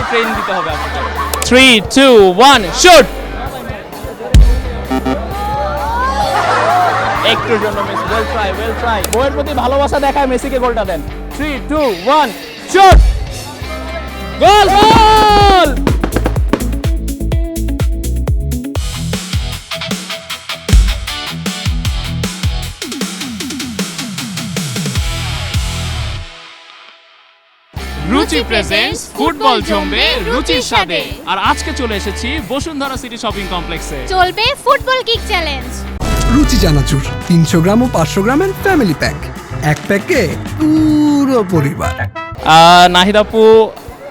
Train দিতে হবে আপনাকে। 3 2 1 শুট। একটুর জন্য মেসি, ওয়েল ট্রাই। বইয়ের প্রতি ভালোবাসা দেখায় মেসিকে গোলটা দেন। 3 2 1 শুট। গোল গোল। রুচি প্রেজেন্টস ফুটবল জমবে রুচির স্বাদে। আর আজকে চলে এসেছি বসুন্ধরা সিটি শপিং কমপ্লেক্সে। চলবে ফুটবল কিক চ্যালেঞ্জ। রুচি চানাচুর 300 গ্রাম ও 500 গ্রামের ফ্যামিলি প্যাক, এক প্যাকে পুরো পরিবার। নাহিদ আপু,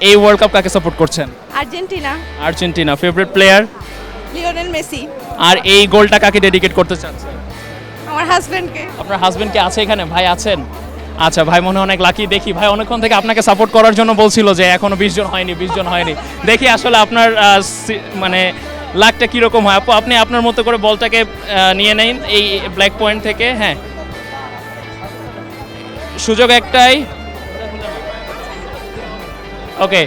এই ওয়ার্ল্ড কাপ কাকে সাপোর্ট করছেন? Argentina. Favourite player? Lionel Messi. আর এই গোলটা কাকে ডেডিকেট করতে চাচ্ছেন? আমার হাজবেন্ডকে। আপনার হাজবেন্ড কি আছে এখানে? ভাই আছেন? আচ্ছা, ভাই মনে হয় অনেক লাকি। দেখি ভাই অনেকক্ষণ থেকে আপনাকে সাপোর্ট করার জন্য বলছিল যে এখনো 20 জন হয়নি। দেখি আসলে আপনার মানে লাকটা কীরকম হয়। আপু, আপনি আপনার মতো করে বলটাকে নিয়ে নেন এই ব্ল্যাক পয়েন্ট থেকে। হ্যাঁ, সুযোগ একটাই। ওকে,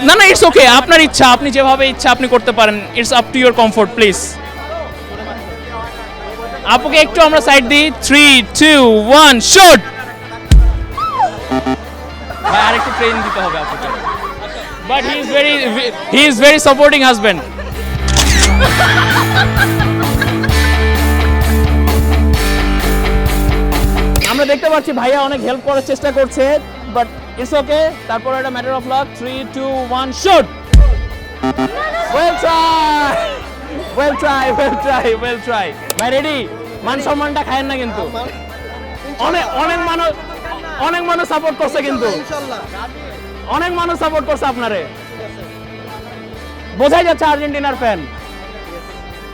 না ইটস ওকে, আপনার ইচ্ছা, আপনি যেভাবে ইচ্ছা আপনি করতে পারেন। It's up to your comfort please. আপুকে একটু আমরা সাইড দিই। 3 2 1 শুট। ভাই আরেকটু ট্রেন দিতে হবে আপুকে। But he is very supporting husband. আমরা দেখতে পাচ্ছি ভাইয়া অনেক হেল্প করার চেষ্টা করছে, বাট ইটস ওকে। তারপর এটা matter of luck. 3 2 1 shoot. Well try. ভাই রেডি? মান সম্মানটা খায়েন না কিন্তু। অনেক মানুষ সাপোর্ট করছে কিন্তু, অনেক মানুষ সাপোর্ট করছে আপনারে, বোঝাই যাচ্ছে আর্জেন্টিনার ফ্যান।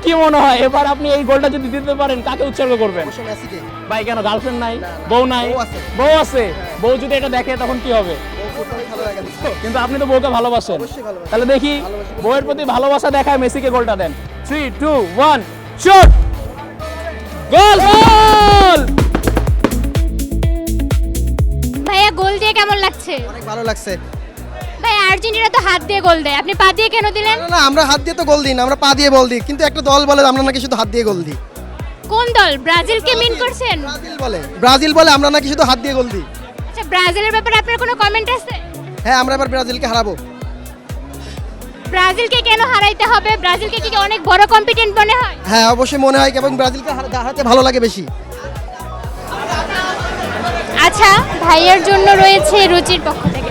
কি মনে হয় এবার আপনি এই গোলটা যদি দিতে পারেন কাকে উৎসর্গ করবেন? ভাই কেন, গার্লফ্রেন্ড নাই? বউ নাই? বউ আছে। বউ যদি এটা দেখে তখন কি হবে? কিন্তু আপনি তো বউকে ভালোবাসেন, তাহলে দেখি বউয়ের প্রতি ভালোবাসা দেখায় মেসিকে গোলটা দেন। 3 2 1 শুট। গোল গোল। ভাইয়া গোল দিয়ে কেমন লাগছে? অনেক ভালো লাগছে। ভাই আর্জেন্টিনা তো হাত দিয়ে গোল দেয়, আপনি পা দিয়ে কেন দিলেন? না, আমরা হাত দিয়ে তো গোল দিই না, আমরা পা দিয়ে বল দিই। কিন্তু একটা দল বলে আমরা নাকি শুধু হাত দিয়ে গোল দিই। কোন দল? ব্রাজিলকে মিন করছেন? ব্রাজিল বলে আমরা নাকি শুধু হাত দিয়ে গোল দিই। আচ্ছা, ব্রাজিলের ব্যাপারে আপনার কোনো কমেন্ট আছে? হ্যাঁ, আমরা এবার ব্রাজিলকে হারাবো। ব্রাজিলকে কেন হারাইতে হবে? ব্রাজিলকে কি অনেক বড় কম্পিটেন্ট মনে হয়? হ্যাঁ, অবশ্যই মনে হয়, এবং ব্রাজিলকে হারাতে ভালো লাগে বেশি। আচ্ছা, ভাইয়ের জন্য রয়েছে রুচির পক্ষ থেকে